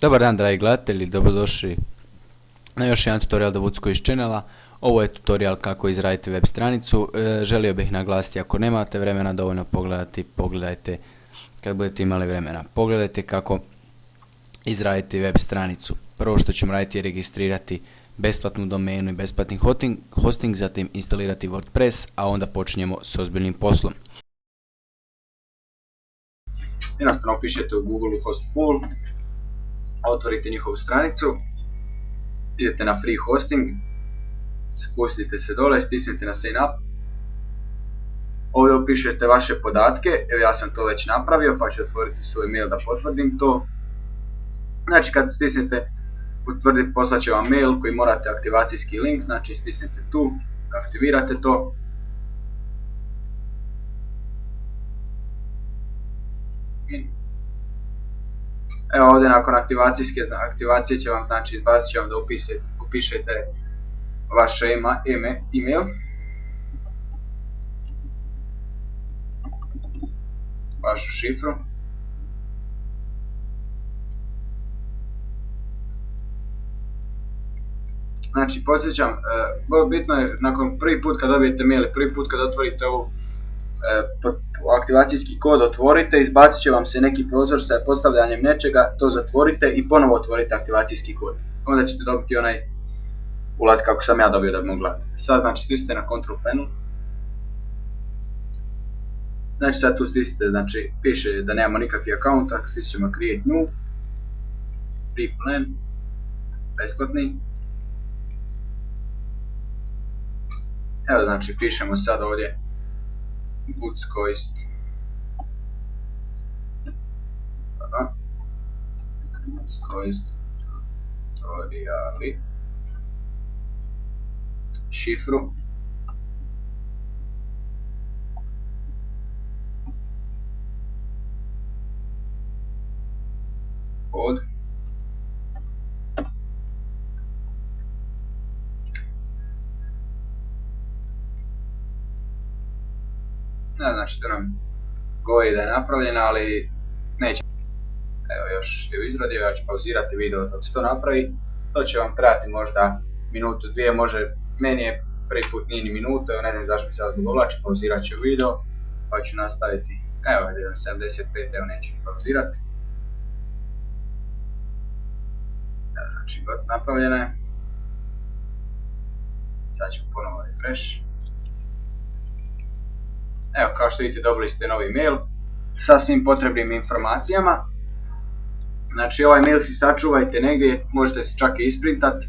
Dobar dan dragi gledatelji, dobrodošli na još jedan tutorial The Woods Quiz channela. Ovo je tutorial kako izraditi web stranicu. Želio bih naglasiti, ako nemate vremena dovoljno pogledajte kad budete imali vremena. Pogledajte kako izraditi web stranicu. Prvo što ćemo raditi je registrirati besplatnu domenu i besplatni hosting, zatim instalirati WordPress, a onda počinjemo s ozbiljnim poslom. Jednostavno pišete u Google Hostful, otvorite njihovu stranicu, idete na free hosting, spustite se dole, stisnete na sign up, ovdje upišete vaše podatke, evo ja sam to već napravio pa ću otvoriti svoj mail da potvrdim to. Znači kad stisnete potvrditi, poslat će vam mail koji morate aktivacijski link, znači stisnete tu, aktivirate to. Evo ovdje nakon aktivacije će vam, znači izbacit će vam da upišete vaše email, vašu šifru. Znači podsjećam, bitno je nakon prvi put kad dobijete mail, prvi put kad otvorite ovu aktivacijski kod otvorite, izbacit će vam se neki prozor sa postavljanjem nečega, to zatvorite i ponovo otvorite aktivacijski kod. Onda ćete dobiti onaj ulaz kako sam ja dobio da bi mogli gledati. Sad znači stisnite na control panel. Znači sad tu stisnite, znači piše da nemamo nikakvi account, ako stisnemo create new, free plan, besplatni. Evo znači pišemo sad ovdje Woods Quiz tutoriali, šifru, kod, znači to nam govori da je napravljena, ali neće. Evo još je u izradi, ja ću pauzirati video dok se to napravi. To će vam trajati možda minutu, dvije, može, meni je prvi put nije ni minuta, ne znam zašto mi se odgovlači, pauzirat ću video, pa ću nastaviti. Evo je 75, evo neću pauzirati. Evo znači napravljena je. Sad ćemo ponovo refresh. Evo kao što vidite dobili ste novi mail sa svim potrebnim informacijama. Znači ovaj mail si sačuvajte negdje, možete si čak i isprintati.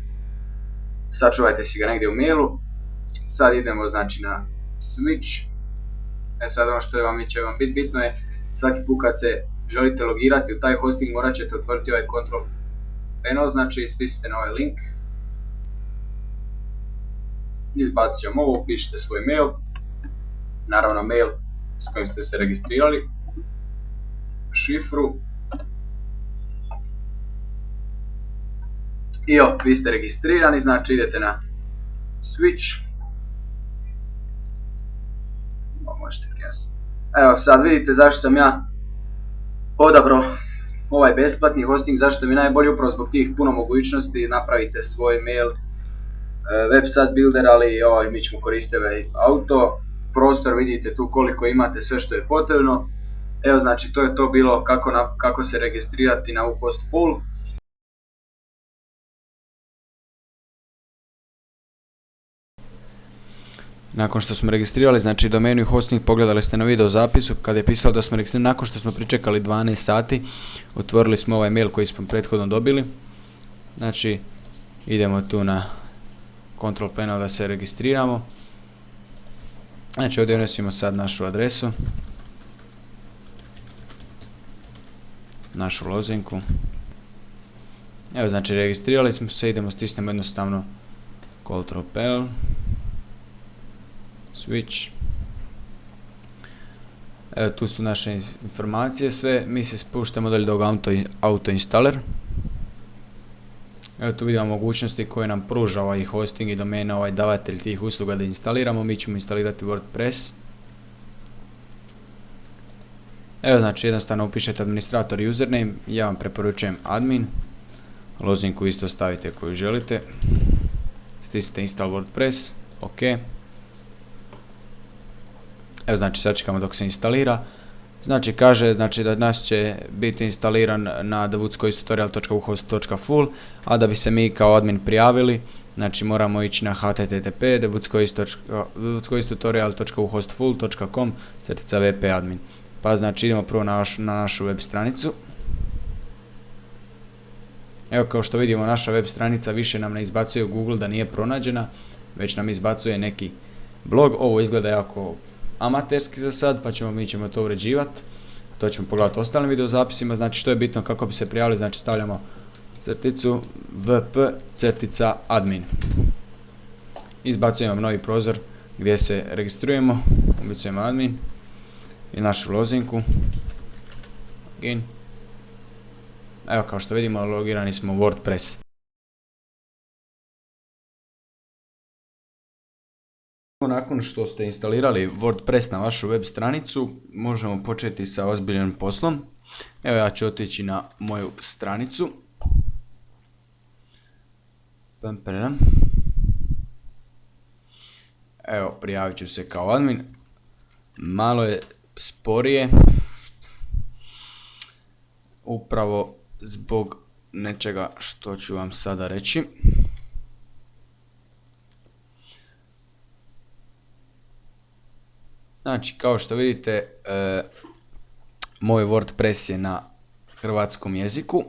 Sačuvajte si ga negdje u mailu. Sad idemo znači na switch. Sad ono što će vam biti bitno je, svaki put kad se želite logirati u taj hosting morat ćete otvoriti ovaj control panel, znači stisnite na ovaj link. Izbacit ćemo ovo, upišite svoj mail. Naravno mail s kojim ste se registrirali, šifru i vi ste registrirani, znači idete na switch. Evo sad vidite zašto sam ja odabrao ovaj besplatni hosting, zašto mi je najbolji, upravo zbog tih puno mogućnosti. Napravite svoj mail, website builder, ali mi ćemo koristiti auto prostor, vidite tu koliko imate, sve što je potrebno. Evo znači to je to bilo kako se registrirati na Hostful. Nakon što smo registrirali znači domenu i hosting, pogledali ste na video zapisu kad je pisalo da smo registrirali, nakon što smo pričekali 12 sati otvorili smo ovaj mail koji smo prethodno dobili. Znači idemo tu na control panel da se registriramo. Znači ovdje unosimo sad našu adresu, našu lozinku. Evo znači registrirali smo se, idemo stisnemo jednostavno control panel, switch. Evo tu su naše informacije sve, mi se spuštamo dalje do auto installer. Evo tu vidimo mogućnosti koje nam pruža ovaj hosting i domena, ovaj davatelj tih usluga da instaliramo. Mi ćemo instalirati WordPress. Evo znači jednostavno upišete administrator username, ja vam preporučujem admin. lozinku isto stavite koju želite. Stisnite install WordPress, ok. Evo znači sad čekamo dok se instalira. Znači kaže znači da nas će biti instaliran na thewoodscoistutorial.whohost.full, a da bi se mi kao admin prijavili, znači moramo ići na http thewoodscoistutorial.whohostfull.com/vp-admin. Pa znači idemo prvo na našu web stranicu. Evo kao što vidimo naša web stranica više nam ne izbacuje u Google da nije pronađena, već nam izbacuje neki blog. Ovo izgleda jako amaterski za sad, pa mi ćemo to uređivati. To ćemo pogledati ostalim videozapisima. Znači što je bitno kako bi se prijavili, znači stavljamo crticu vp-admin. Izbacujemo novi prozor gdje se registrujemo, ubacujemo admin i našu lozinku. Login. Evo kao što vidimo logirani smo u WordPress. Nakon što ste instalirali WordPress na vašu web stranicu, možemo početi sa ozbiljnim poslom. Evo ja ću otići na moju stranicu. Evo, prijavit ću se kao admin. Malo je sporije. Upravo zbog nečega što ću vam sada reći. Znači, kao što vidite, moj WordPress je na hrvatskom jeziku,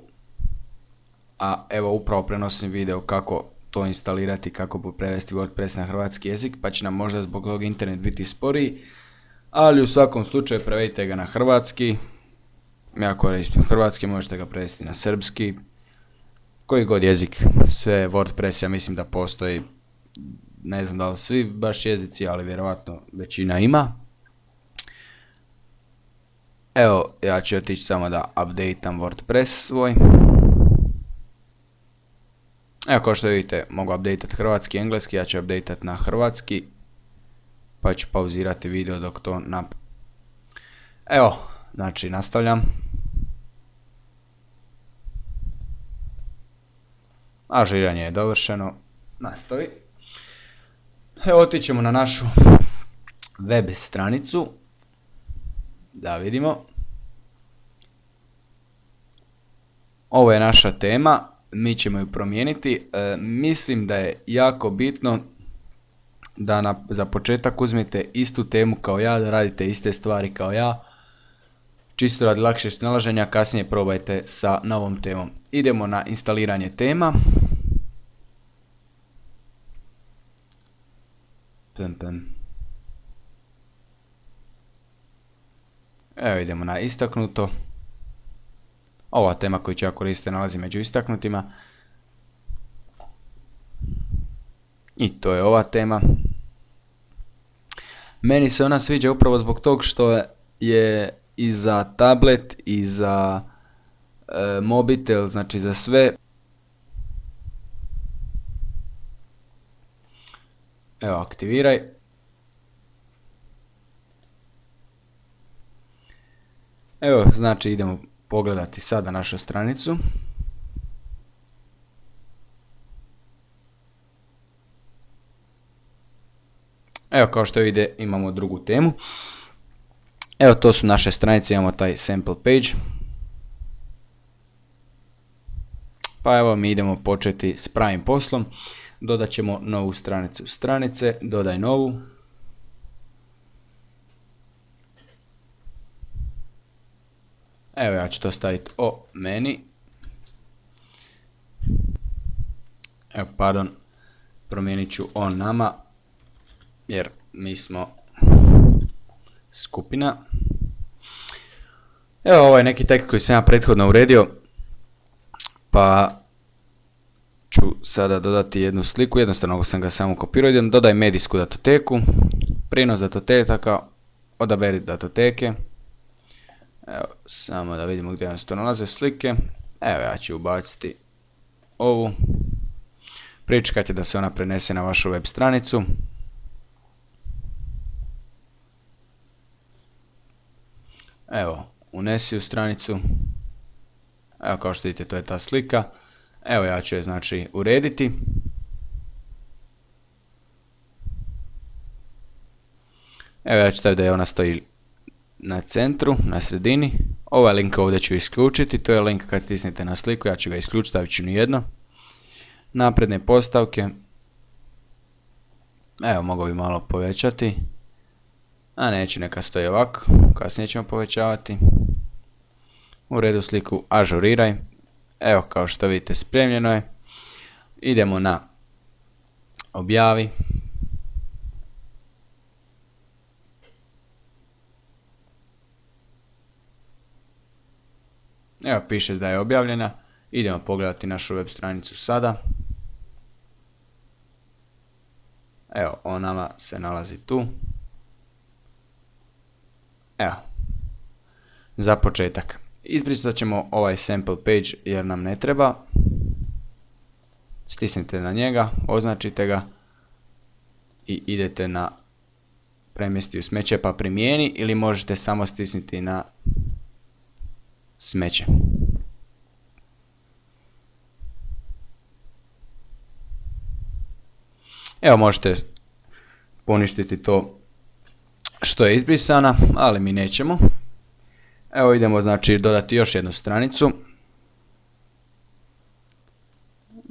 a evo upravo prenosim video kako to instalirati, kako prevesti WordPress na hrvatski jezik, pa će nam možda zbog tog internet biti sporiji, ali u svakom slučaju prevedite ga na hrvatski. Ja koristim hrvatski, možete ga prevesti na srpski, koji god jezik, sve WordPress ja mislim da postoji, ne znam da li svi baš jezici, ali vjerovatno većina ima. Evo, ja ću otići samo da updateam WordPress svoj. Evo, kao što vidite, mogu updateat hrvatski i engleski, ja ću updateat na hrvatski, pa ću pauzirati video dok to napravim. Evo, znači nastavljam. Ažuriranje je dovršeno, nastavi. Evo, otićemo na našu web stranicu, da vidimo. Ovo je naša tema, mi ćemo ju promijeniti. Mislim da je jako bitno da za početak uzmete istu temu kao ja, da radite iste stvari kao ja. Čisto radi lakšeg snalaženja, kasnije probajte sa novom temom. Idemo na instaliranje tema. Evo idemo na istaknuto. Ova tema koju ću ja koristiti nalazi među istaknutima. I to je ova tema. Meni se ona sviđa upravo zbog tog što je i za tablet i za mobitel, znači za sve. Evo, aktiviraj. Evo, znači idemo pogledati sada našu stranicu. Evo, kao što vidite, imamo drugu temu. Evo, to su naše stranice, imamo taj sample page. Pa evo, mi idemo početi s pravim poslom. Dodat ćemo novu stranicu stranice, dodaj novu. Evo, ja ću to staviti o meni. Evo, pardon, promijenit ću o nama, jer mi smo skupina. Evo, ovo je neki tekst koji sam ja prethodno uredio, pa ću sada dodati jednu sliku, jednostavno sam ga samo kopirao. Idem, dodaj medijsku datoteku, prijenos datoteka, odaberi datoteke. Evo, samo da vidimo gdje nam se to nalaze slike. Evo, ja ću ubaciti ovu. Pričekajte da se ona prenese na vašu web stranicu. Evo, unesi u stranicu. Evo, kao što vidite, to je ta slika. Evo ja ću je znači urediti. Evo ja ću staviti da ona stoji na centru, na sredini. Ovaj link ovdje ću isključiti, to je link kad stisnete na sliku, ja ću ga isključiti, stavit ću nijedno. Napredne postavke. Evo mogu bi malo povećati. A neću, neka stoji ovako, kasnije ćemo povećavati. U redu, sliku ažuriraj. Evo kao što vidite spremljeno je. Idemo na objavi. Evo piše da je objavljena. Idemo pogledati našu web stranicu sada. Evo ona se nalazi tu. Evo. Za početak. Izbrisat ćemo ovaj sample page jer nam ne treba. Stisnite na njega, označite ga i idete na premjesti u smeće pa primijeni ili možete samo stisniti na smeće. Evo možete poništiti to što je izbrisana, ali mi nećemo. Evo idemo znači dodati još jednu stranicu.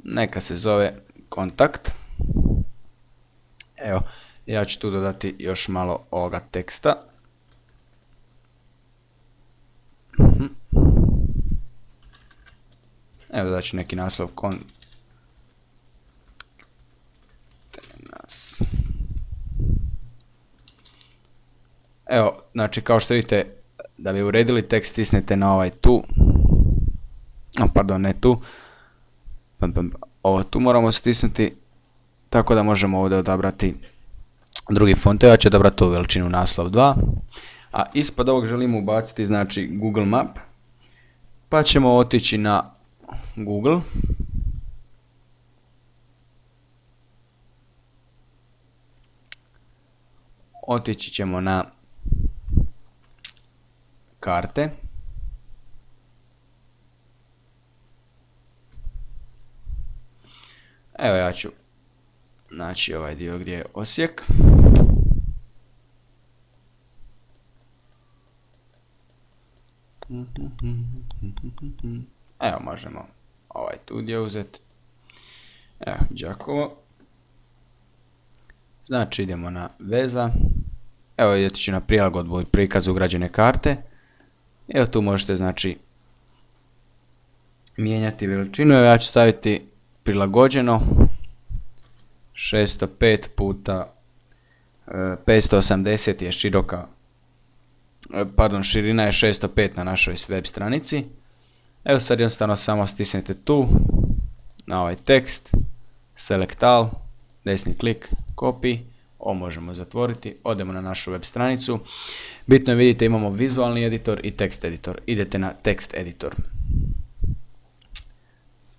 Neka se zove kontakt. Evo, ja ću tu dodati još malo ovoga teksta. Evo dodat ću neki naslov Evo, znači kao što vidite, da bi uredili tekst stisnete na ovaj tu. Pardon, ne tu. Ovo tu moramo stisnuti tako da možemo ovdje odabrati drugi font. Ja ću odabrati ovu veličinu naslov 2. A ispod ovog želimo ubaciti znači Google Map. Pa ćemo otići na Google. Otići ćemo na karte. Evo ja ću naći ovaj dio gdje je Osijek. Evo možemo ovaj tu dio uzeti. Evo Đakovo. Znači idemo na veza. Evo idete ću na prilagodbu i prikaz ugrađene karte. Evo tu možete znači mijenjati veličinu. Evo ja ću staviti prilagođeno 605 puta 580 je široka, pardon, širina je 605 na našoj web stranici. Evo sad jednostavno samo stisnete tu na ovaj tekst, select all, desni klik, copy, ovo možemo zatvoriti, odemo na našu web stranicu. Bitno je vidite imamo vizualni editor i tekst editor. Idete na tekst editor.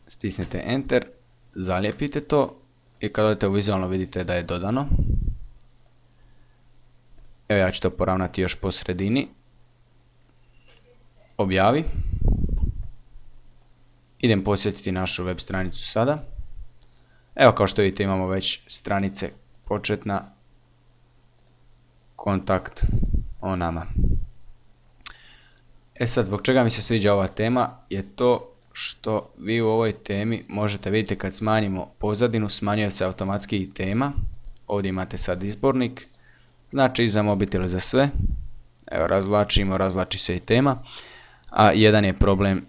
Stisnete enter, zalijepite to i kad odete u vizualno vidite da je dodano. Evo ja ću to poravnati još po sredini. Objavi. Idem posjetiti našu web stranicu sada. Evo kao što vidite imamo već stranice početna, kontakt o nama. E sad zbog čega mi se sviđa ova tema je to što vi u ovoj temi možete vidjeti kad smanjimo pozadinu, smanjuje se automatski i tema. Ovdje imate sad izbornik, znači i za mobitel za sve. Evo razvlačimo, razvlači se i tema. A jedan je problem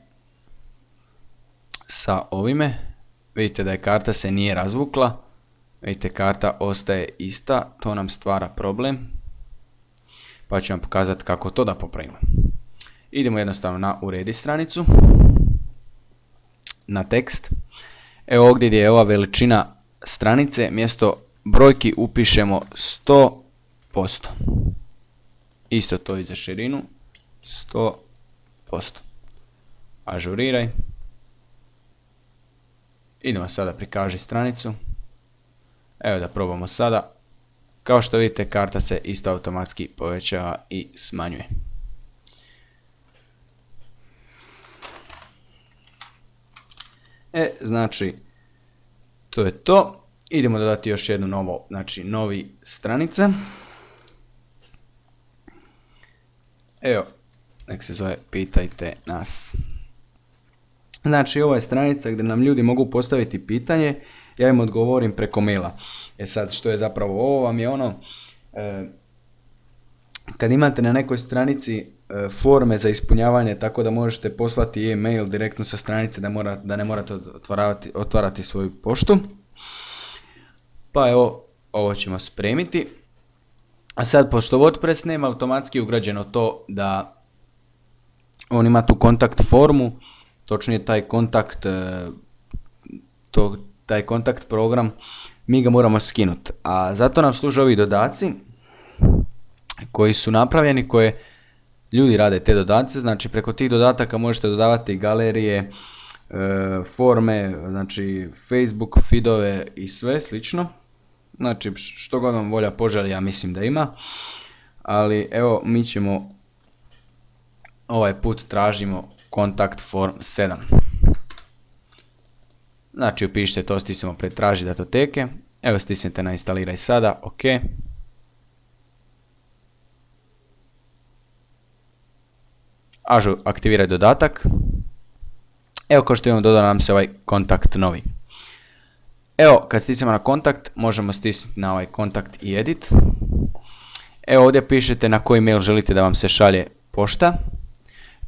sa ovime. Vidite da je karta se nije razvukla. Vidite karta ostaje ista, to nam stvara problem. Pa ću vam pokazati kako to da popravimo. Idemo jednostavno na uredi stranicu. Na tekst. Evo ovdje gdje je ova veličina stranice, mjesto brojki upišemo 100%. Isto to i za širinu. 100%. Ažuriraj. Idemo sada prikaži stranicu. Evo da probamo sada. Kao što vidite karta se isto automatski povećava i smanjuje. Znači, to je to. Idemo dodati još jednu novo, znači novi stranice. Evo, nek se zove Pitajte nas. Znači, ovo je stranica gdje nam ljudi mogu postaviti pitanje, ja im odgovorim preko maila. Sad, što je zapravo ovo? Vam je ono, kad imate na nekoj stranici forme za ispunjavanje, tako da možete poslati e-mail direktno sa stranice, da ne morate otvarati svoju poštu. Pa evo, ovo ćemo spremiti. A sad, pošto WordPress nema automatski ugrađeno to da on ima tu kontakt formu, točnije taj kontakt program, mi ga moramo skinuti. A zato nam služe ovi dodaci koji su napravljeni, koje ljudi rade te dodace. Znači, preko tih dodataka možete dodavati galerije, forme, znači Facebook, feedove i sve slično. Znači, što god vam volja poželi, ja mislim da ima. Ali evo, mi ćemo ovaj put tražimo kontakt form 7. Znači, upišite to, stisnemo pretraži datoteke. Evo, stisnete na instaliraj sada, ok. Aktiviraj dodatak. Evo, kao što imamo, dodao nam se ovaj kontakt novi. Evo, kad stisnemo na kontakt, možemo stisnuti na ovaj kontakt i edit. Evo, ovdje pišete na koji mail želite da vam se šalje pošta,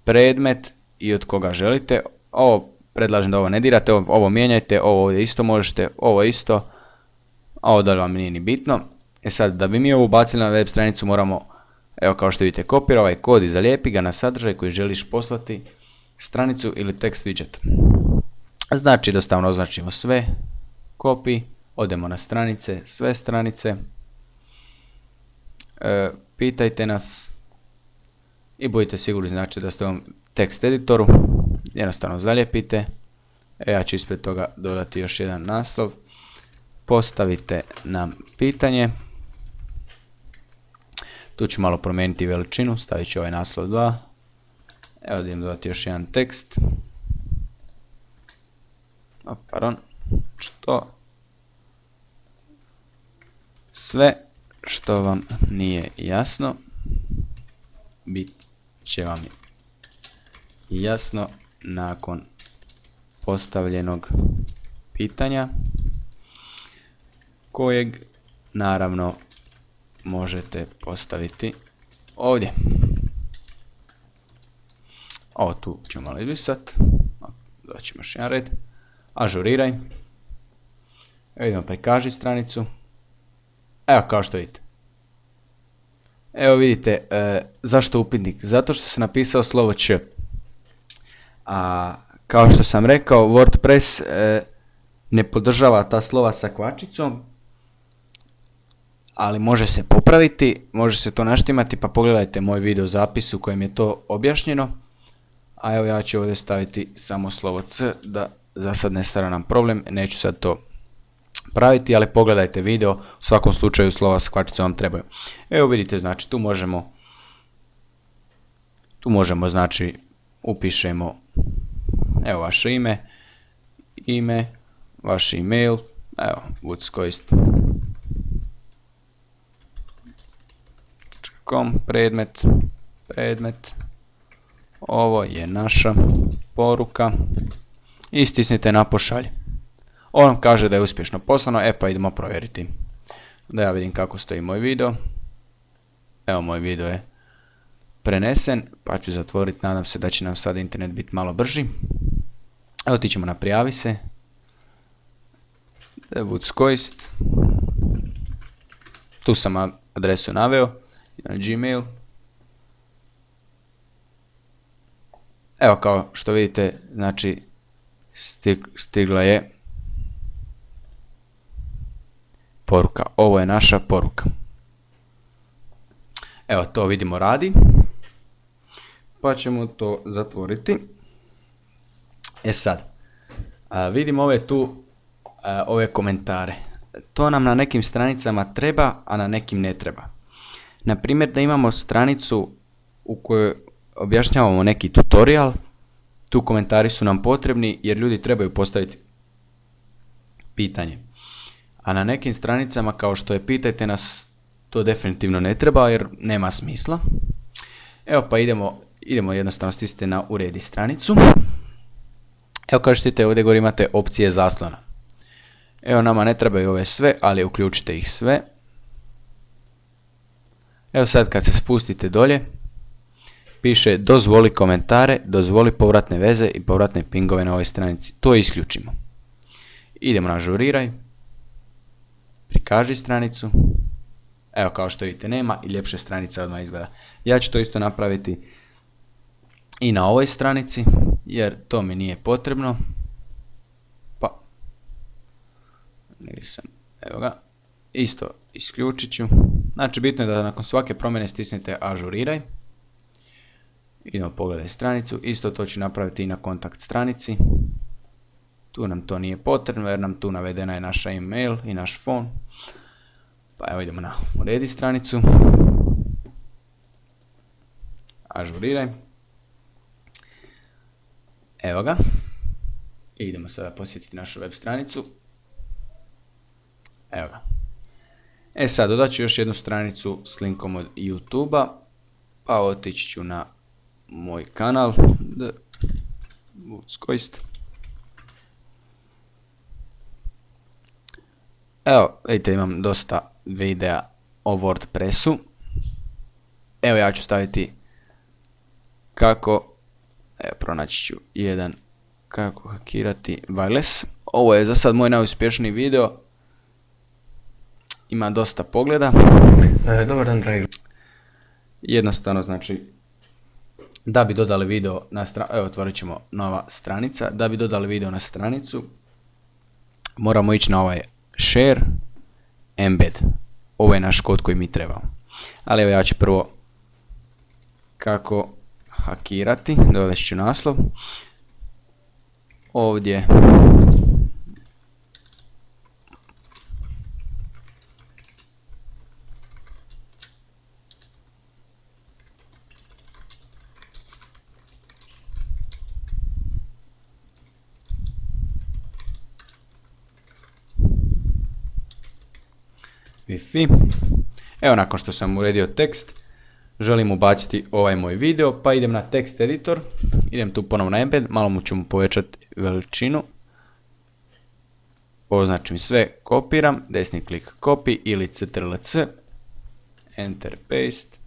predmet i od koga želite. Ovo predlažem da ovo ne dirate, ovo mijenjajte, ovo ovdje isto možete, ovo isto, a ovo da vam nije ni bitno. Sad, da bi mi ovo ubacili na web stranicu, moramo, evo kao što vidite, kopira ovaj kod i zalijepi ga na sadržaj koji želiš poslati, stranicu ili tekst widget. Znači, jednostavno označimo sve, copy, odemo na stranice, sve stranice, pitajte nas i budite sigurni, znači da ste u tekst editoru, jednostavno zalijepite. Ja ću ispred toga dodati još jedan naslov, postavite nam pitanje. Tu ću malo promijeniti veličinu, stavit ću ovaj naslov 2. Evo da idem dodati još jedan tekst. Sve što vam nije jasno, bit će vam jasno nakon postavljenog pitanja, kojeg naravno možete postaviti ovdje. Ovo tu ćemo malo izbrisati. Doćemo još jedan red. Ažuriraj. Evo idemo prikaži stranicu. Evo kao što vidite. Evo vidite, zašto upitnik? Zato što sam napisao slovo Č. A kao što sam rekao, WordPress ne podržava ta slova sa kvačicom, ali može se popraviti, može se to naštimati, pa pogledajte moj video zapis u kojem je to objašnjeno. A evo ja ću ovdje staviti samo slovo C, da za sad ne stvara nam problem, neću sad to praviti, ali pogledajte video, u svakom slučaju slova s kvačicom vam trebaju. Evo vidite, znači tu možemo znači upišemo evo vaše ime, vaš email, evo woodscoist.com, predmet, ovo je naša poruka i stisnite na pošalj. On nam kaže da je uspješno poslano, pa idemo provjeriti. Da ja vidim kako stoji moj video. Evo, moj video je prenesen, pa ću zatvoriti, nadam se da će nam sad internet biti malo brži. Evo, otićemo na prijavi se. Woodscoist. Tu sam adresu naveo, na Gmail. Evo, kao što vidite, znači stigla je poruka. Ovo je naša poruka. Evo, to vidimo radi. Pa ćemo to zatvoriti. Sad, vidimo ove komentare. To nam na nekim stranicama treba, a na nekim ne treba. Na primjer, da imamo stranicu u kojoj objašnjavamo neki tutorial, Tu komentari su nam potrebni jer ljudi trebaju postaviti pitanje. A na nekim stranicama kao što je pitajte nas, to definitivno ne treba jer nema smisla. Evo pa idemo jednostavno stisnite na uredi stranicu. Evo kao što vidite ovdje gore imate opcije zaslona. Evo nama ne trebaju ove sve, ali uključite ih sve. Evo sad kad se spustite dolje, piše dozvoli komentare, dozvoli povratne veze i povratne pingove na ovoj stranici. To isključimo. Idemo na ažuriraj. Prikaži stranicu. Evo kao što vidite nema i ljepše stranica odmah izgleda. Ja ću to isto napraviti i na ovoj stranici jer to mi nije potrebno. Pa nisam. Evo ga. Isto isključit ću. Znači bitno je da nakon svake promjene stisnete ažuriraj. Idemo pogledaj stranicu. Isto to ću napraviti i na kontakt stranici. Tu nam to nije potrebno jer nam tu navedena je naša email i naš phone. Pa evo idemo na uredi stranicu. Ažuriraj. Evo ga. I idemo sada posjetiti našu web stranicu. Evo ga. E sad dodat ću još jednu stranicu s linkom od YouTube-a. Pa otići ću na moj kanal. Evo, vidite imam dosta videa o WordPressu. Evo ja ću staviti kako, evo pronaći ću jedan kako hakirati wireless. Ovo je za sad moj najuspješniji video. Ima dosta pogleda. Dobar dan, dragi. Jednostavno znači da bi dodali video na stranicu, evo otvorit ćemo nova stranica. Da bi dodali video na stranicu moramo ići na ovaj share embed. Ovo je naš kod koji mi trebamo. Ali evo ja ću prvo kako hakirati, dodat ću naslov. Ovdje Wi-Fi. Evo nakon što sam uredio tekst, želim ubaciti ovaj moj video, pa idem na tekst editor, idem tu ponovno na embed, malo ću mu povećati veličinu, označim sve, kopiram, desni klik copy ili ctrl+c, enter paste,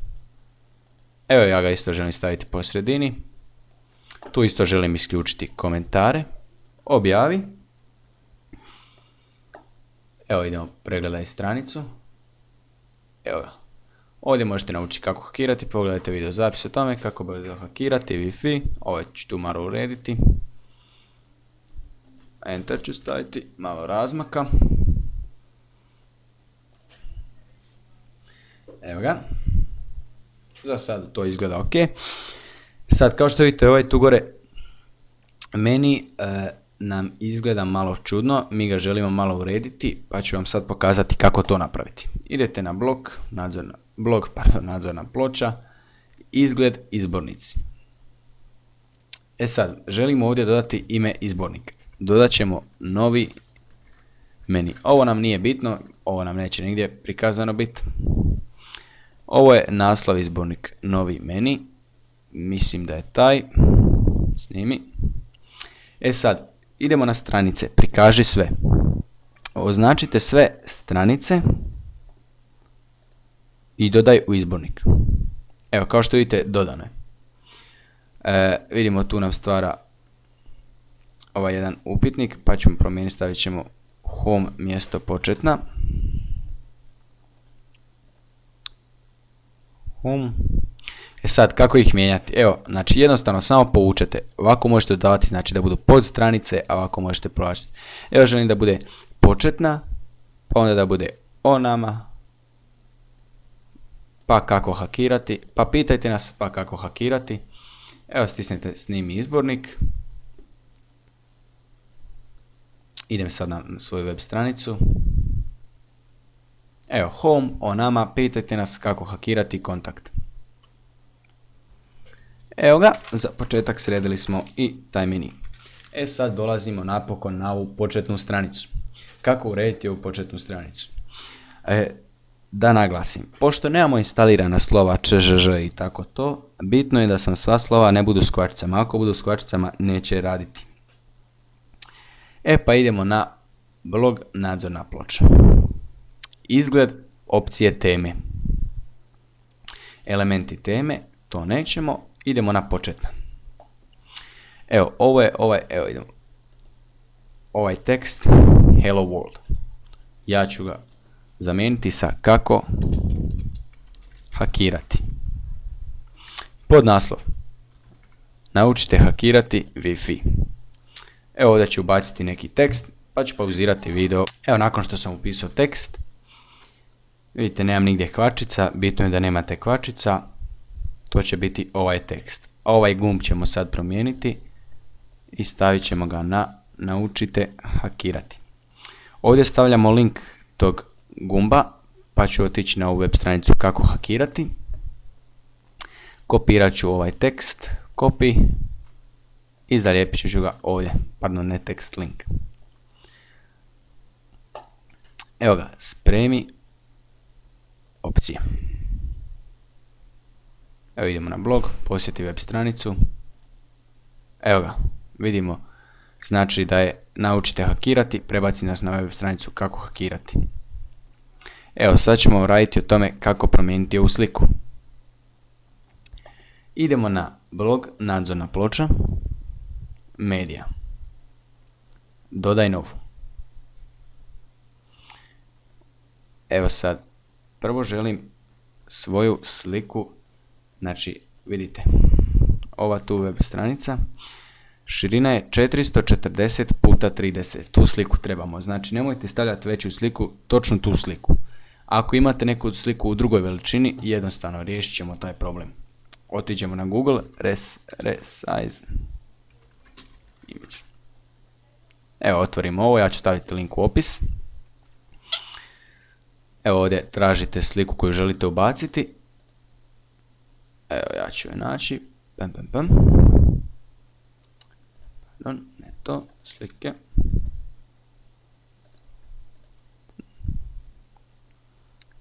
evo ja ga isto želim staviti po sredini, tu isto želim isključiti komentare, objavi. Evo idemo pregledaj stranicu. Evo ga. Ovdje možete naučiti kako hakirati. Pogledajte video zapis o tome kako bude hakirati Wi-Fi. Ovo ću tu malo urediti. Enter ću staviti. Malo razmaka. Evo ga. Za sad to izgleda ok. Sad kao što vidite ovaj tu gore meni nam izgleda malo čudno, mi ga želimo malo urediti, pa ću vam sad pokazati kako to napraviti. Idete na nadzorna ploča, izgled izbornici. E sad, želimo ovdje dodati ime izbornika. Dodat ćemo novi meni. Ovo nam nije bitno, ovo nam neće nigdje prikazano biti. Ovo je naslov izbornik, novi meni. Mislim da je taj. Snimi. E sad, idemo na stranice, prikaži sve. Označite sve stranice i dodaj u izbornik. Evo, kao što vidite, dodano je. Vidimo tu nam stvara ovaj jedan upitnik, pa ćemo promijeniti, stavit ćemo home mjesto početna. Home. E sad, kako ih mijenjati? Evo, znači jednostavno samo povučete. Ovako možete dodavati, znači da budu pod stranice, a ovako možete provlačiti. Evo želim da bude početna, pa onda da bude o nama, pa kako hakirati, pa pitajte nas, pa kako hakirati. Evo stisnite snimi izbornik. Idem sad na svoju web stranicu. Evo, home, o nama, pitajte nas kako hakirati kontakt. Evo ga, za početak sredili smo i taj menu. Sad dolazimo napokon na ovu početnu stranicu. Kako urediti ovu početnu stranicu? Da naglasim, pošto nemamo instalirana slova ČŽŽ i tako to, bitno je da sam sva slova ne budu s kvačicama. Ako budu s kvačicama, neće raditi. Pa idemo na blog nadzorna ploča. Izgled opcije teme. Elementi teme, to nećemo, idemo na početna. Evo, idemo. Ovaj tekst, Hello World. Ja ću ga zamijeniti sa kako hakirati. Podnaslov. Naučite hakirati Wi-Fi. Evo ovdje ću ubaciti neki tekst, pa ću pauzirati video. Evo nakon što sam upisao tekst, vidite nemam nigdje kvačica, bitno je da nemate kvačica, to će biti ovaj tekst. Ovaj gumb ćemo sad promijeniti i stavit ćemo ga na naučite hakirati. Ovdje stavljamo link tog gumba, pa ću otići na ovu web stranicu kako hakirati. Kopirat ću ovaj tekst, copy, i zalijepit ću ga ovdje, ne tekst, link. Evo ga, spremi opcije. Evo idemo na blog, posjeti web stranicu. Evo ga, vidimo, znači da je naučite hakirati, prebaci nas na web stranicu kako hakirati. Evo sad ćemo raditi o tome kako promijeniti ovu sliku. Idemo na blog nadzorna ploča, medija. Dodaj novu. Evo sad, prvo želim svoju sliku, znači vidite, ova tu web stranica, širina je 440 x 30, tu sliku trebamo, znači nemojte stavljati veću sliku, točno tu sliku. Ako imate neku sliku u drugoj veličini, jednostavno riješit ćemo taj problem. Otiđemo na Google, resize image. Evo, otvorimo ovo, ja ću staviti link u opis. Evo ovdje tražite sliku koju želite ubaciti. Evo, ja ću je naći. Pardon, ne to, slike.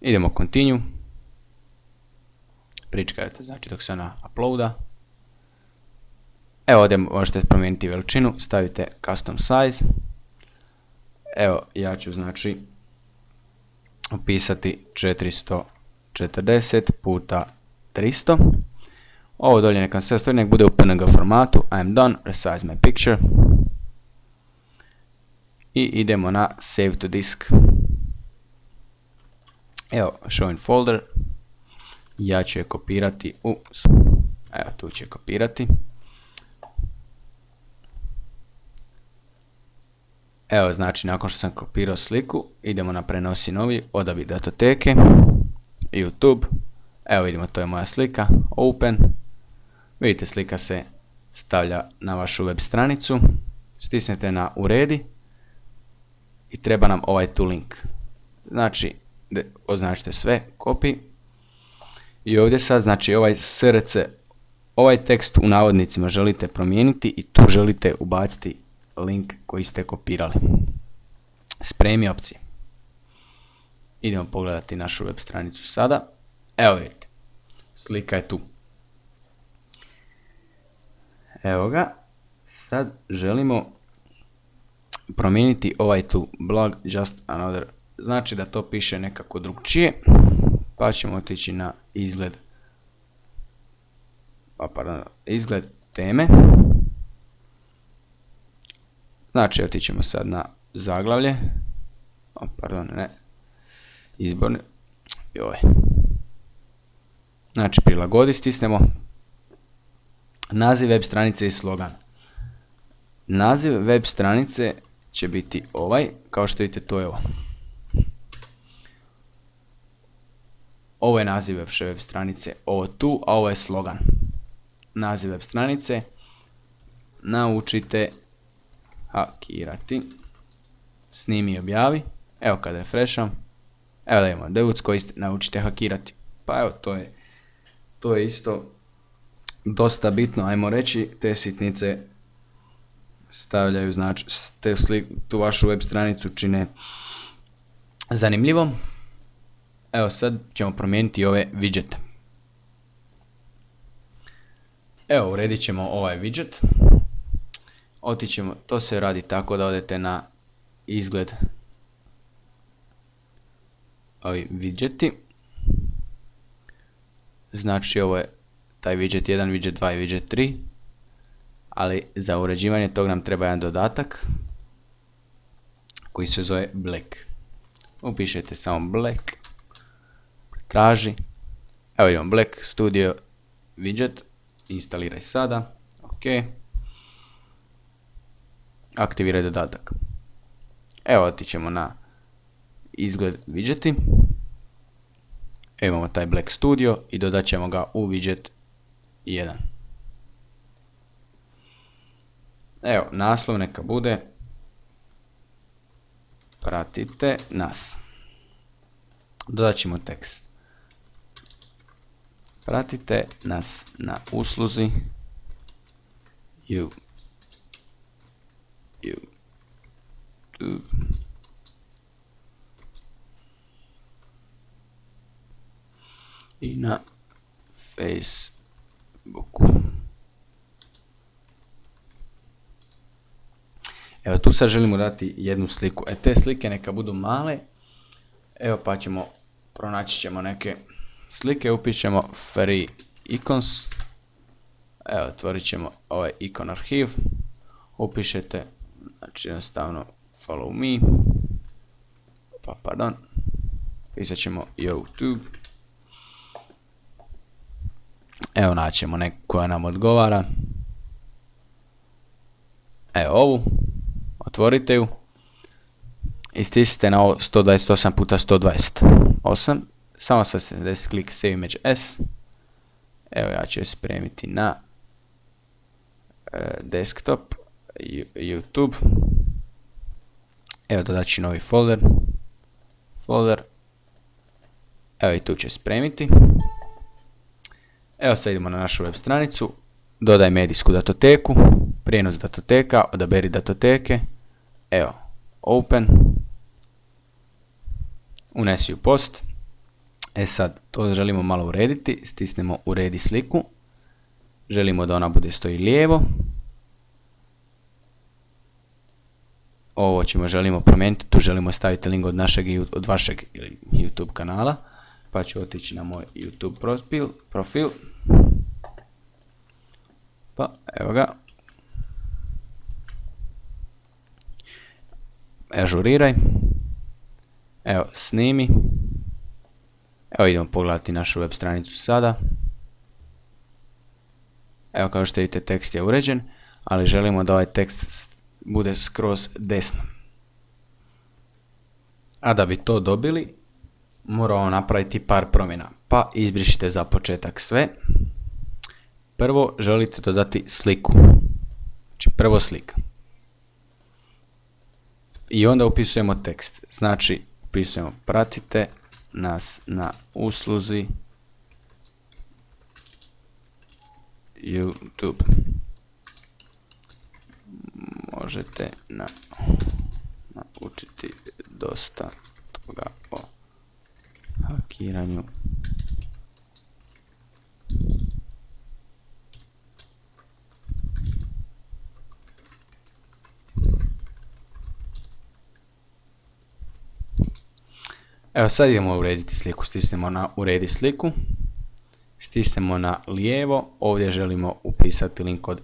Idemo continue. Pričekajte, znači dok se ona uploada. Evo ovdje možete promijeniti veličinu, stavite custom size. Evo ja ću znači upisati 440 x 300. Ovo dolje neka se ostavi, nek bude u PNG formatu. I'm done, resize my picture. I idemo na save to disk. Evo, show in folder. Ja ću je kopirati u... Evo, tu ću je kopirati. Evo, znači, nakon što sam kopirao sliku, idemo na prenosi novi, odabir datoteke, YouTube. Evo, vidimo, to je moja slika. Open. Vidite, slika se stavlja na vašu web stranicu. Stisnete na uredi i treba nam ovaj tu link. Znači, označite sve, copy. I ovdje sad, znači, ovaj src, ovaj tekst u navodnicima želite promijeniti i tu želite ubaciti link koji ste kopirali. Spremi opcije. Idemo pogledati našu web stranicu sada. Evo vidite, slika je tu. Evo ga, sad želimo promijeniti ovaj tu blog just another, znači da to piše nekako drugčije, pa ćemo otići na izgled, izgled teme. Znači otićemo sad na zaglavlje, izborne, znači prilagodi, stisnemo naziv web stranice i slogan. Naziv web stranice će biti ovaj, kao što vidite to je ovo. Ovo je naziv web stranice, ovo tu, a ovo je slogan. Naziv web stranice, naučite hakirati, snimi i objavi. Evo kad refresham, evo da imamo devuc koji naučite hakirati. Pa evo to je isto dosta bitno, ajmo reći, te sitnice stavljaju, znači, tu vašu web stranicu čine zanimljivom. Evo sad ćemo promijeniti ove widgete. Evo, uredit ćemo ovaj widget. Otićemo, to se radi tako da odete na izgled, ovi widgeti. Znači ovo je taj widget 1, widget 2 i widget 3. Ali za uređivanje tog nam treba jedan dodatak koji se zove Black. Upišete samo Black, traži. Evo idemo Black Studio widget, instaliraj sada, ok. Aktiviraj dodatak. Evo otićemo na izgled widgeti. Evo imamo taj Black Studio i dodat ćemo ga u widget 1. Evo, naslov neka bude pratite nas. Dodat ćemo tekst. Pratite nas na usluzi YouTube. I na Facebooku. Evo tu sad želimo dati jednu sliku. Te slike neka budu male. Evo pa pronaći ćemo neke slike, upišemo free icons. Evo otvorit ćemo ovaj icon arhiv. Upišete, znači jednostavno follow me. Pisat ćemo YouTube. Evo naćemo neku koja nam odgovara. Evo ovu. Otvorite ju. I stisnite na ovo 128x128. Samo sad se desi klik Save Image S. Evo ja ću je spremiti na desktop, YouTube. Evo dodat ću novi folder. Evo i tu će spremiti. Evo sad idemo na našu web stranicu. Dodaj medijsku datoteku. Prijenos datoteka. Odaberi datoteke. Evo. Open. Unesi u post. Sad to želimo malo urediti. Stisnemo uredi sliku. Želimo da ona stoji lijevo. Ovo želimo promijeniti. Tu želimo staviti link od vašeg YouTube kanala. Pa ću otići na moj YouTube profil. Pa evo ga. Ažuriraj. Evo snimi. Evo idemo pogledati našu web stranicu sada. Evo kao što vidite tekst je uređen, ali želimo da ovaj tekst bude skroz desno. A da bi to dobili, moramo napraviti par promjena. Pa izbrišite za početak sve. Prvo želite dodati sliku. Znači prvo slika. I onda upisujemo tekst. Znači upisujemo pratite nas na usluzi YouTube. Možete naučiti dosta toga o hakiranju. Evo sad idemo urediti sliku. Stisnemo na uredi sliku. Stisnemo na lijevo. Ovdje želimo upisati link od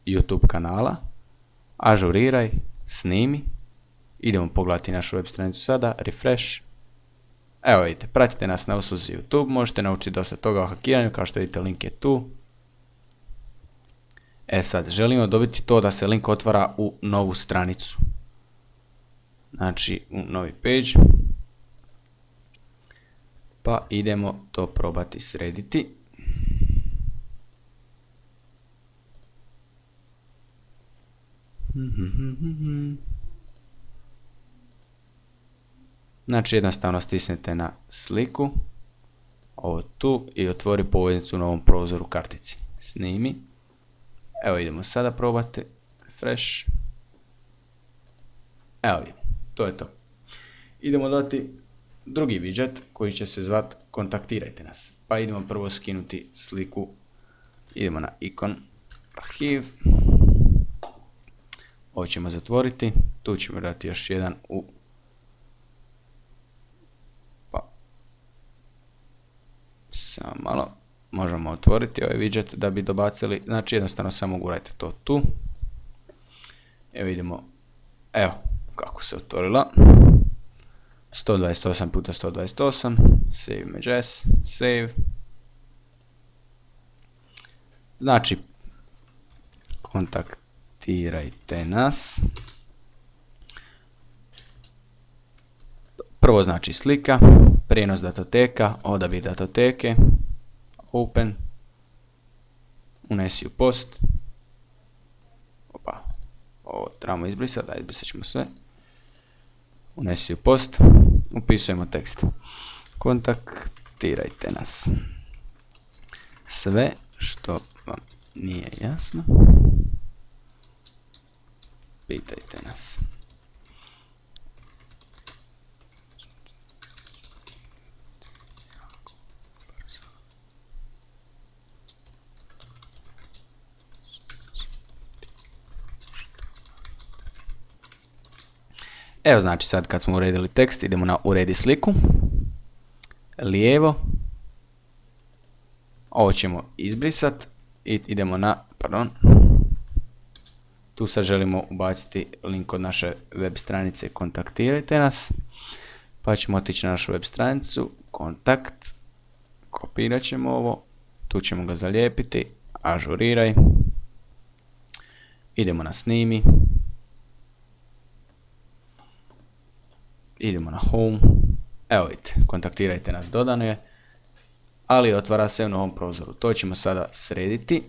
YouTube kanala. Ažuriraj. Snimi. Idemo pogledati našu web stranicu sada. Refresh. Evo vidite, pratite nas na usluzi YouTube. Možete naučiti dosta toga o hakiranju. Kao što vidite, link je tu. Sad želimo dobiti to da se link otvara u novu stranicu. Znači u novi page. Pa idemo to probati srediti. Znači jednostavno stisnete na sliku, ovo tu, i otvori poveznicu u novom prozoru kartici. snimi. Evo idemo sada probati, refresh. Evo vidimo, to je to. Idemo dati drugi widget koji će se zvat kontaktirajte nas. Pa idemo prvo skinuti sliku, idemo na ikon, arhiv. Ovo ćemo zatvoriti, tu ćemo dati još jedan samo malo, možemo otvoriti ovaj widget da bi dobacili, znači jednostavno samo gurajte to tu. Evo vidimo, evo kako se otvorila. 128 puta 128, save images, save. Znači, kontaktirajte nas. Prvo znači slika, prijenos datoteka, odabir datoteke, open, unesi u post. Opa, ovo trebamo izbrisati, da izbrisat ćemo sve. Unesi u post, upisujemo tekst. Kontaktirajte nas. Sve što vam nije jasno, pitajte nas. Evo znači sad kad smo uredili tekst, idemo na uredi sliku, lijevo, ovo ćemo izbrisati i idemo na, tu sad želimo ubaciti link od naše web stranice kontaktirajte nas, pa ćemo otići na našu web stranicu, kontakt, kopirat ćemo ovo, tu ćemo ga zalijepiti, ažuriraj, idemo na snimi, idemo na home, evo vidite, kontaktirajte nas dodano je, ali otvara se u novom prozoru. To ćemo sada srediti,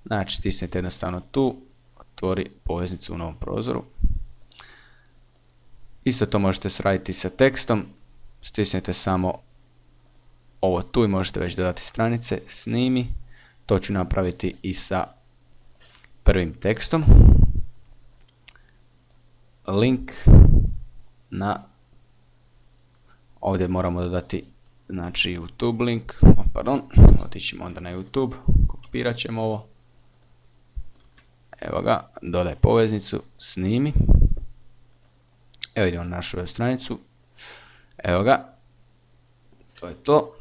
znači stisnete jednostavno tu, otvori poveznicu u novom prozoru. Isto to možete sraditi sa tekstom, stisnete samo ovo tu i možete već dodati stranice, snimi, to ću napraviti i sa prvim tekstom. Link na, ovdje moramo dodati znači YouTube link, otićemo onda na YouTube, kopirat ćemo ovo, evo ga, dodaj poveznicu, snimi, evo idemo na našu web stranicu, evo ga, to je to,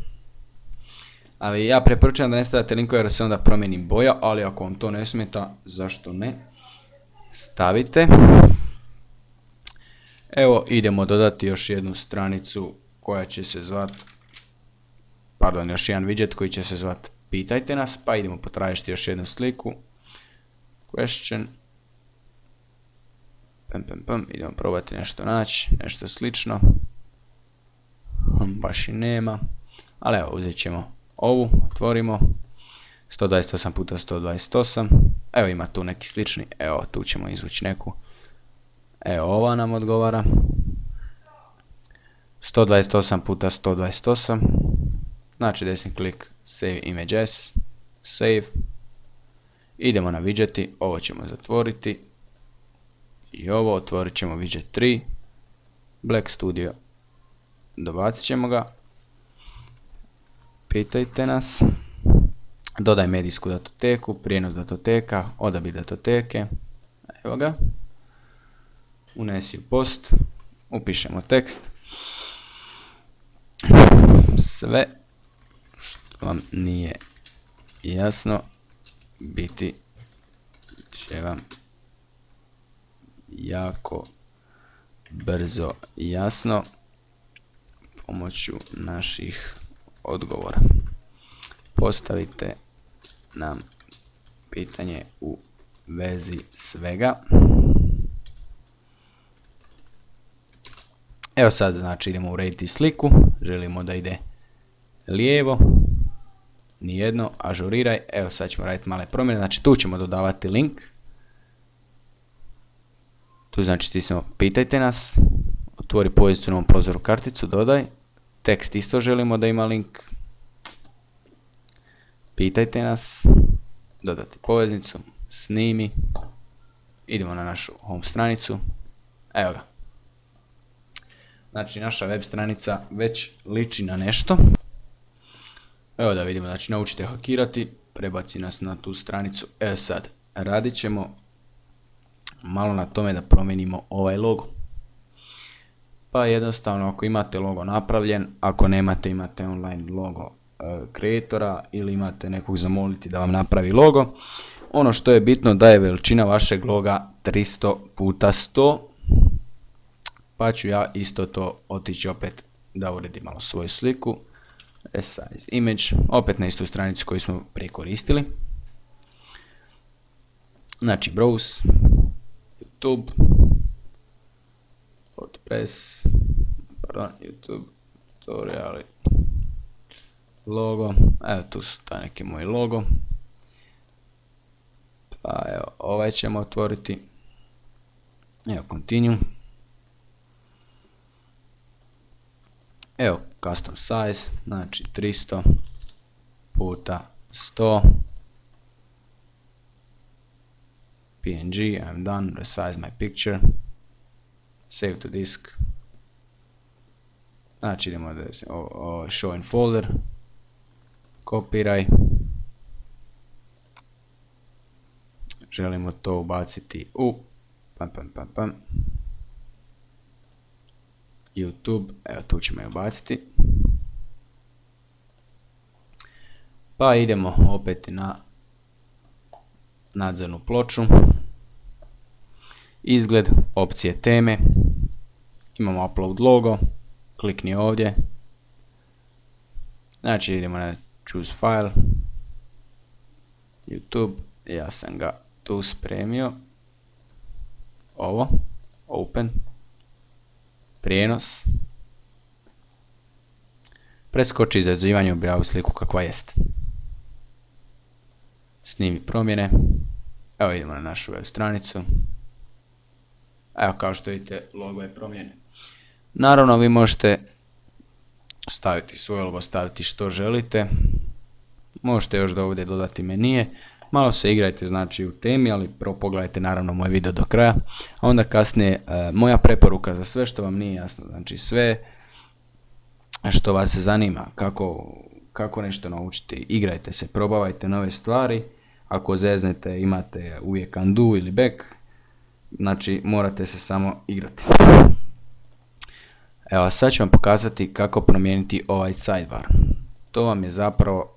ali ja preporučujem da ne stavite linkove jer se onda promijeni boja, ali ako vam to ne smeta, zašto ne, stavite. Evo idemo dodati još jednu stranicu koja će se zvat, još jedan widget koji će se zvat pitajte nas, pa idemo potražiti još jednu sliku, question, idemo probati nešto naći, nešto slično, baš i nema, ali evo uzet ćemo ovu, otvorimo, 128 puta 128, evo ima tu neki slični, evo tu ćemo izvući neku. Evo ova nam odgovara, 128 puta 128, znači desni klik, save images, save, idemo na widgeti, ovo ćemo zatvoriti i ovo, otvorit ćemo widget 3, Black Studio, dobacit ćemo ga, pitajte nas, dodaj medijsku datoteku, prijenos datoteka, odabir datoteke, evo ga. Unesi u post, upišemo tekst, sve što vam nije jasno biti će vam jako brzo jasno pomoću naših odgovora. Postavite nam pitanje u vezi svega. Evo sad znači idemo urediti sliku, želimo da ide lijevo, nijedno, ažuriraj, evo sad ćemo raditi male promjene, znači tu ćemo dodavati link, tu znači stisnemo pitajte nas, otvori poveznicu u novom prozoru karticu, dodaj, tekst isto želimo da ima link, pitajte nas, dodati poveznicu, snimi, idemo na našu home stranicu, evo ga. Znači naša web stranica već liči na nešto. Evo da vidimo, znači naučite hakirati, prebaci nas na tu stranicu. Evo sad, radit ćemo malo na tome da promijenimo ovaj logo. Pa jednostavno ako imate logo napravljen, ako nemate imate online logo kreatora ili imate nekog zamoliti da vam napravi logo. Ono što je bitno da je veličina vašeg loga 300 puta 100. Pa ću ja isto to otići opet da uredim malo svoju sliku. Resize image, opet na istu stranicu koju smo prije koristili. Znači browse, YouTube, WordPress, YouTube, tutoriali, logo, evo tu su taj neki moj logo. Pa evo, ovaj ćemo otvoriti. Evo, continue. Evo, custom size, znači 300 puta 100. PNG, I'm done, resize my picture. Save to disk. Znači idemo da show in folder. Kopiraj. Želimo to ubaciti u YouTube, evo tu ćemo je ubaciti. Pa idemo opet na nadzornu ploču. Izgled, opcije teme. Imamo upload logo. Klikni ovdje. Znači idemo na choose file. YouTube, ja sam ga tu spremio. Ovo, open. Prijenos. Preskoči izazivanje, objavi sliku kakva jest. Snimi promjene. Evo idemo na našu web stranicu. Evo kao što vidite logo je promijenjen. Naravno vi možete staviti svoj logo, staviti što želite. Možete još da ovdje dodati menije. Malo se igrajte znači u temi, ali prvo pogledajte naravno moj video do kraja. A onda kasnije moja preporuka za sve što vam nije jasno. Znači sve što vas zanima, kako nešto naučiti. Igrajte se, probavajte nove stvari. Ako zeznete imate uvijek undo ili back. Znači morate se samo igrati. Evo sad ću vam pokazati kako promijeniti ovaj sidebar. To vam je zapravo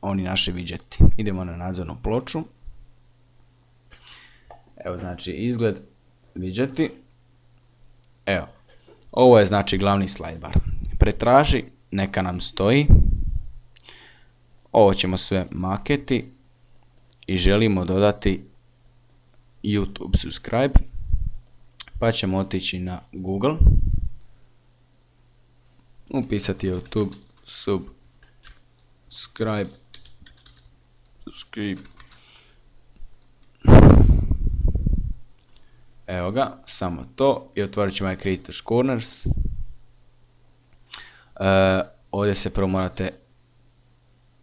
oni naši widgeti. Idemo na nadzornu ploču. Evo znači izgled widgeti. Evo. Ovo je znači glavni sidebar. Pretraži, neka nam stoji. Ovo ćemo sve maketi. I želimo dodati YouTube subscribe. Pa ćemo otići na Google. Upisati YouTube subscribe. Evo ga, samo to i otvorit ćemo Creators Corners. Ovdje se prvo morate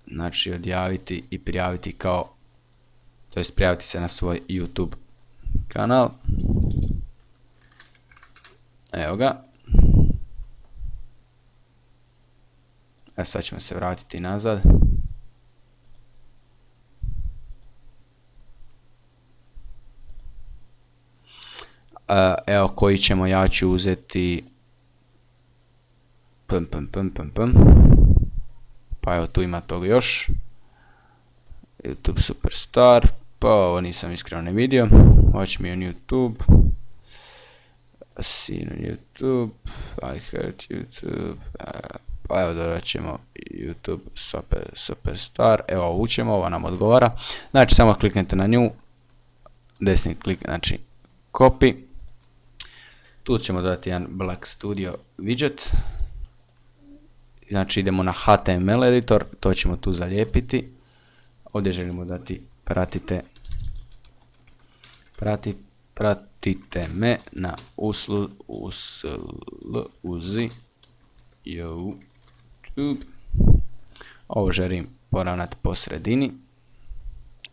znači odjaviti i prijaviti kao, to jest prijaviti se na svoj YouTube kanal. Evo ga. Sad ćemo se vratiti nazad. Evo koji ćemo, ja ću uzeti pa evo tu ima toga još. YouTube Superstar, pa ovo nisam iskreno ne vidio. Watch me on YouTube. See on YouTube. I heard YouTube. Pa evo dodat ćemo YouTube Superstar. Evo ovu ćemo, ova nam odgovara. Znači samo kliknete na nju. Desni klik, znači copy. Tu ćemo dodati jedan Black Studio widget. Znači idemo na HTML editor, to ćemo tu zalijepiti. Ovdje želimo dati pratite me na usluzi YouTube. Ovo želim poravnati po sredini.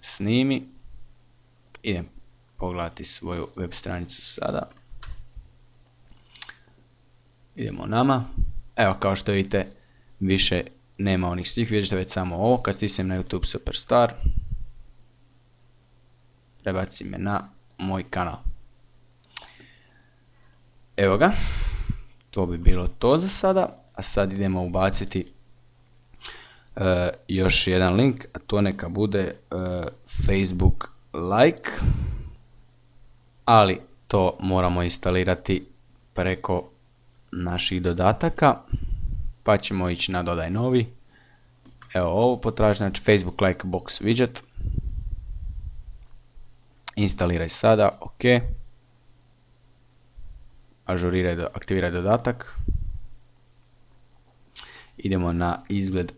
Snimi. Idem pogledati svoju web stranicu sada. Idemo nama. Evo, kao što vidite, više nema onih svih widgeta, već samo ovo. Kad stisnem na YouTube Superstar, prebaci me na moj kanal. Evo ga. To bi bilo to za sada. A sad idemo ubaciti još jedan link, a to neka bude Facebook like. Ali to moramo instalirati preko naših dodataka, pa ćemo ići na dodaj novi. Evo ovo potraži, znači Facebook like box widget. Instaliraj sada, ok. Ažuriraj, aktiviraj dodatak. Idemo na izgled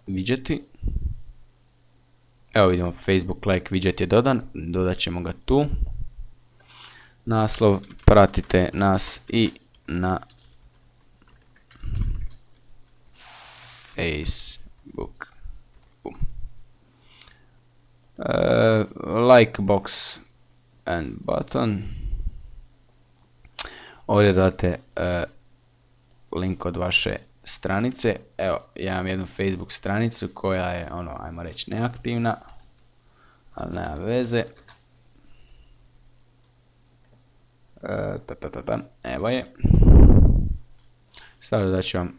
widgeti. Evo vidimo Facebook like widget je dodan, dodat ćemo ga tu. Naslov, pratite nas i na Facebook. Like box and button. Ovdje date link od vaše stranice. Evo, ja imam jednu Facebook stranicu koja je, ajmo reći, neaktivna, ali nema veze. Evo je. Sada da ću vam,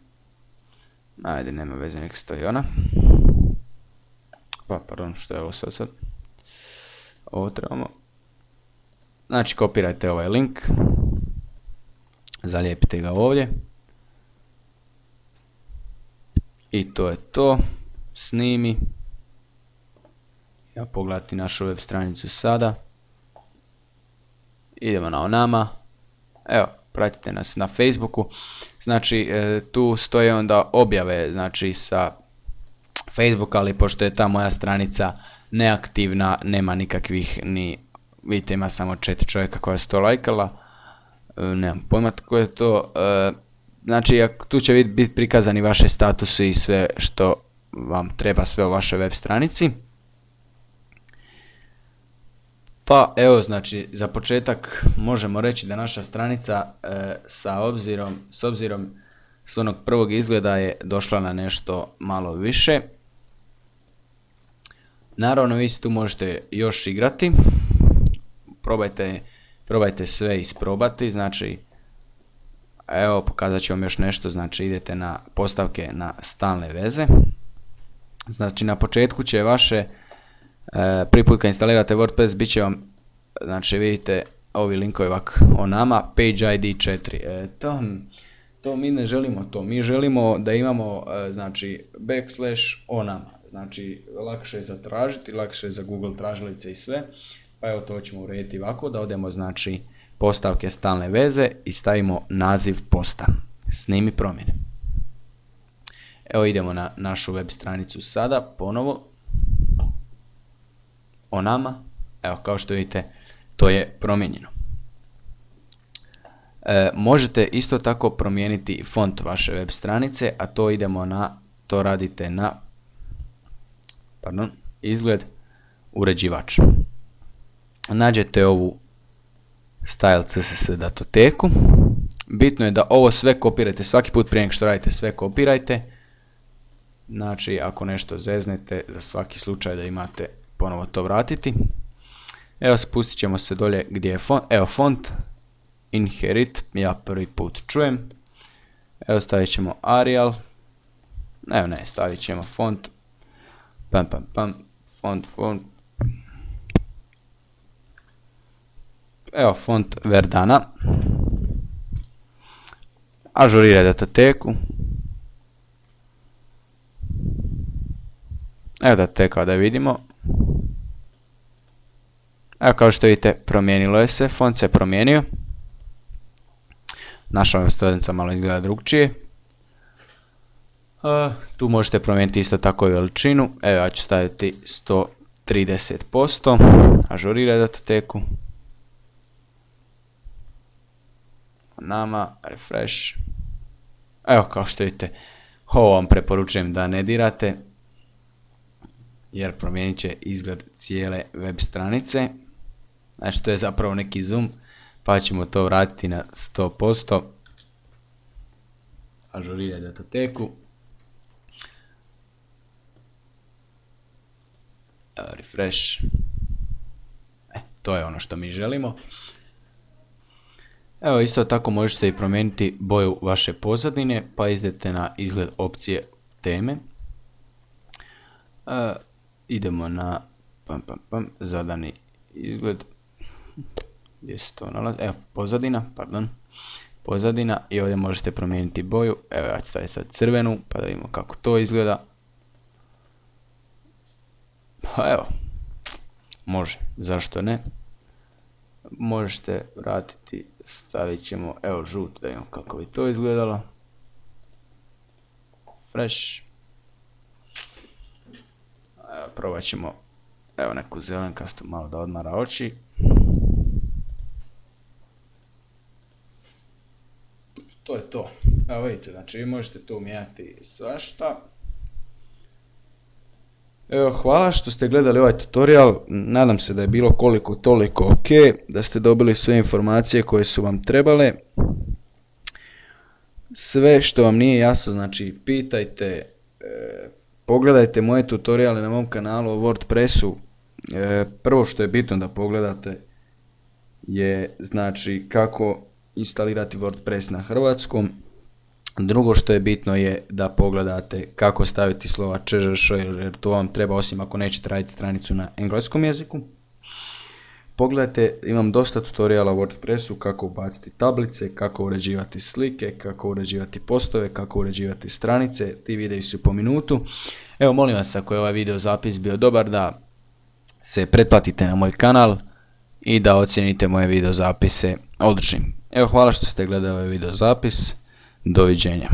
ajde, nema veze, nek stoji ona. Pardon, što je ovo sad? Ovo trebamo. Znači, kopirajte ovaj link. Zalijepite ga ovdje. I to je to. Snimi. Ja pogledati našu web stranicu sada. Idemo na nama. Evo, pratite nas na Facebooku. Znači, tu stoje onda objave, znači, sa Facebooka, ali pošto je ta moja stranica neaktivna, nema nikakvih ni, vidite, ima samo 4 čovjeka koja su to lajkala. Nemam pojma tko je to. Znači, tu će biti prikazani vaše statuse i sve što vam treba, sve o vašoj web stranici. Pa evo, znači, za početak možemo reći da naša stranica s obzirom s onog prvog izgleda je došla na nešto malo više. Naravno, vi tu možete još igrati. Probajte sve isprobati, znači, evo, pokazat ću vam još nešto, znači, idete na postavke na stalne veze. Znači, na početku će vaše, prvi put kad instalirate WordPress, bit će vam, znači, vidite, ovi linkovi ovako o nama, page ID 4. To mi ne želimo to, mi želimo da imamo, znači, backslash o nama, znači, lakše je zatražiti, lakše je za Google tražilice i sve. Pa evo, to ćemo urediti ovako, da odemo, znači, postavke stalne veze i stavimo naziv posta. Snimi promjene. Evo, idemo na našu web stranicu sada, ponovo. O nama. Evo, kao što vidite, to je promijenjeno. Možete isto tako promijeniti font vaše web stranice, a to to radite na, izgled, uređivač. Nađete ovu style CSS datoteku. Bitno je da ovo sve kopirajte, svaki put prije nego što radite sve kopirajte. Znači, ako nešto zeznete, za svaki slučaj da imate ponovo to vratiti. Evo, spustit ćemo se dolje gdje je font. Evo, font inherit, ja prvi put čujem. Evo, stavit ćemo Arial. Evo, ne, stavit ćemo font. Font. Evo, font Verdana. Ažuriraj datoteku. Evo datoteka da vidimo. Evo, kao što vidite, promijenilo je se, font se promijenio. Naša web stranica malo izgleda drugčije. Tu možete promijeniti isto tako i veličinu. Evo, ja ću staviti 130%. Ažuriraj datoteku. Nama, refresh. Evo, kao što vidite, ovo vam preporučujem da ne dirate. jer promijenit će izgled cijele web stranice. Znači to je zapravo neki zoom, pa ćemo to vratiti na 100%. Ažuriraj datateku. Refresh. To je ono što mi želimo. Evo, isto tako možete i promijeniti boju vaše pozadine, pa idete na izgled opcije teme. Idemo na zadani izgled. Gdje se to nalazi? Evo, pozadina i ovdje možete promijeniti boju. Evo, ja ću staviti sad crvenu, pa da vidimo kako to izgleda. Pa evo, može, zašto ne? Možete vratiti, stavit ćemo, evo, žut, da vidimo kako bi to izgledalo. Fresh. Evo, probat ćemo, evo, neku zelenkastu malo da odmara oči. To je to. Evo vidite, znači vi možete tu mijenjati svašta. Evo, hvala što ste gledali ovaj tutorial, nadam se da je bilo koliko toliko ok, da ste dobili sve informacije koje su vam trebale. Sve što vam nije jasno, znači pitajte, pogledajte moje tutoriale na mom kanalu o WordPressu. Prvo što je bitno da pogledate je znači kako instalirati WordPress na hrvatskom. Drugo što je bitno je da pogledate kako staviti slova ČŽŠ, jer to vam treba osim ako nećete raditi stranicu na engleskom jeziku. Pogledajte, imam dosta tutoriala u WordPressu kako ubaciti tablice, kako uređivati slike, kako uređivati postove, kako uređivati stranice, ti videi su po minutu. Evo, molim vas, ako je ovaj video zapis bio dobar, da se pretplatite na moj kanal i da ocijenite moje video zapise odličnim. Evo, hvala što ste gledali ovaj video zapis. Doviđenja.